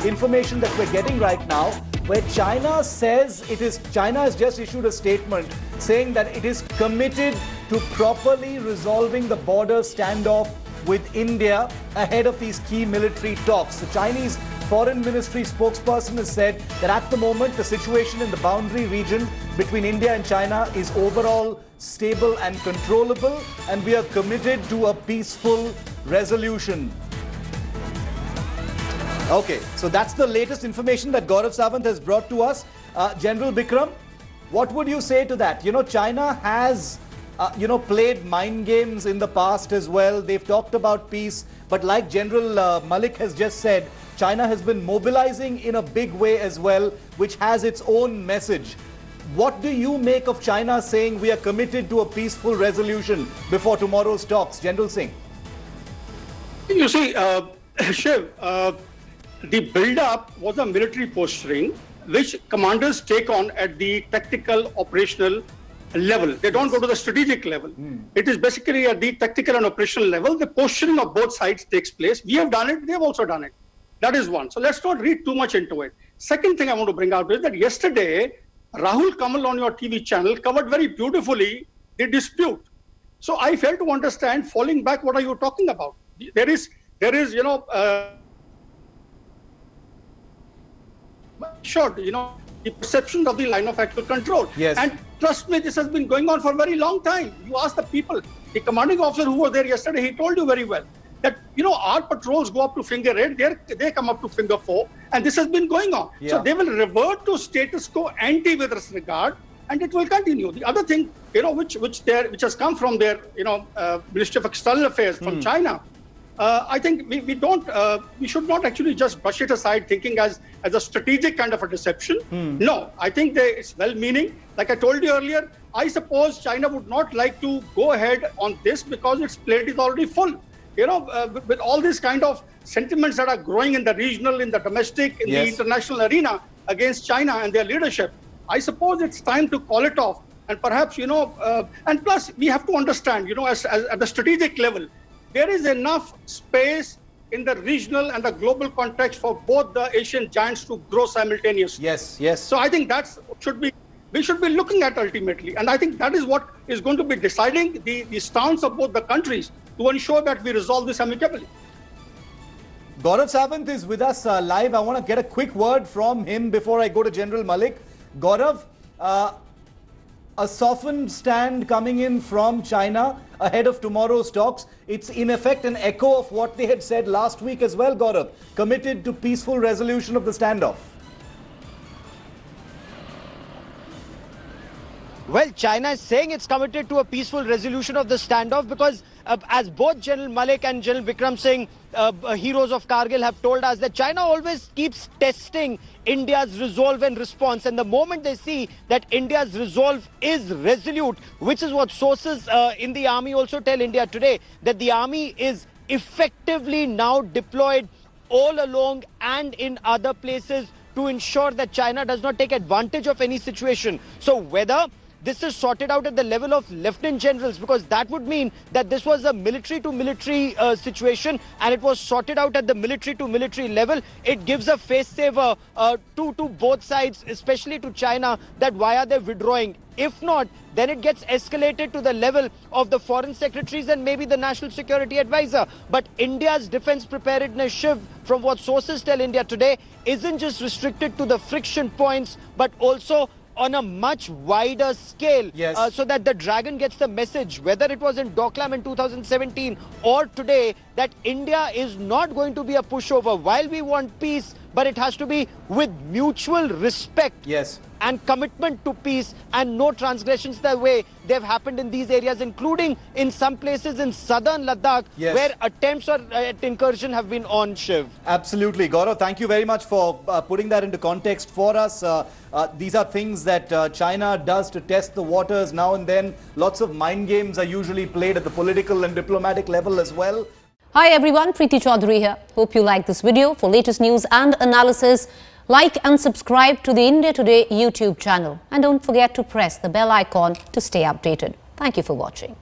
information that we're getting right now, where China says China has just issued a statement saying that it is committed to properly resolving the border standoff with India ahead of these key military talks. The Chinese Foreign Ministry spokesperson has said that at the moment the situation in the boundary region between India and China is overall stable and controllable, and we are committed to a peaceful resolution. Okay, so that's the latest information that Gaurav Sawant has brought to us. General Bikram, what would you say to that? You know, China has, played mind games in the past as well. They've talked about peace, but like General Malik has just said, China has been mobilizing in a big way as well, which has its own message. What do you make of China saying we are committed to a peaceful resolution before tomorrow's talks? General Singh. You see, Shiv, the build-up was a military posturing, which commanders take on at the tactical, operational level. They don't go to the strategic level. It is basically at the tactical and operational level. The posturing of both sides takes place. We have done it. They have also done it. That is one. So let's not read too much into it. Second thing I want to bring out is that yesterday, Rahul Kamal on your TV channel covered very beautifully the dispute. So I failed to understand, falling back, what are you talking about? There is, the perception of the line of actual control. Yes. And trust me, this has been going on for a very long time. You ask the people, the commanding officer who was there yesterday, he told you very well that, our patrols go up to finger 8, they come up to finger 4, and this has been going on. Yeah. So they will revert to status quo ante with this regard, and it will continue. The other thing, which has come from their, Ministry of External Affairs from China, I think we should not actually just brush it aside thinking as a strategic kind of a deception. No, I think it's well-meaning. Like I told you earlier, I suppose China would not like to go ahead on this because its plate is already full. With all these kind of sentiments that are growing in the regional, in the domestic, in the international arena against China and their leadership, I suppose it's time to call it off. And perhaps, and plus we have to understand, as at the strategic level, there is enough space in the regional and the global context for both the Asian giants to grow simultaneously. Yes. So I think we should be looking at ultimately. And I think that is what is going to be deciding the stance of both the countries to ensure that we resolve this amicably. Gaurav Sawant is with us live. I want to get a quick word from him before I go to General Malik. Gaurav, a softened stand coming in from China ahead of tomorrow's talks. It's in effect an echo of what they had said last week as well, Gaurav. Committed to peaceful resolution of the standoff. Well, China is saying it's committed to a peaceful resolution of the standoff because as both General Malik and General Bikram Singh, heroes of Kargil, have told us that China always keeps testing India's resolve and response. And the moment they see that India's resolve is resolute, which is what sources in the army also tell India today, that the army is effectively now deployed all along and in other places to ensure that China does not take advantage of any situation. So whether this is sorted out at the level of lieutenant generals, because that would mean that this was a military to military situation and it was sorted out at the military to military level. It gives a face saver to both sides, especially to China, that why are they withdrawing? If not, then it gets escalated to the level of the foreign secretaries and maybe the national security advisor. But India's defense preparedness, Shiv, from what sources tell India today, isn't just restricted to the friction points, but also on a much wider scale, so that the dragon gets the message, whether it was in Doklam in 2017 or today, that India is not going to be a pushover. While we want peace, but it has to be with mutual respect and commitment to peace and no transgressions the way they've happened in these areas, including in some places in southern Ladakh, where attempts at incursion have been on, Shiv. Absolutely. Gaurav, thank you very much for putting that into context for us. These are things that China does to test the waters now and then. Lots of mind games are usually played at the political and diplomatic level as well. Hi everyone, Preeti Chaudhary here. Hope you like this video. For latest news and analysis, like and subscribe to the India Today YouTube channel. And don't forget to press the bell icon to stay updated. Thank you for watching.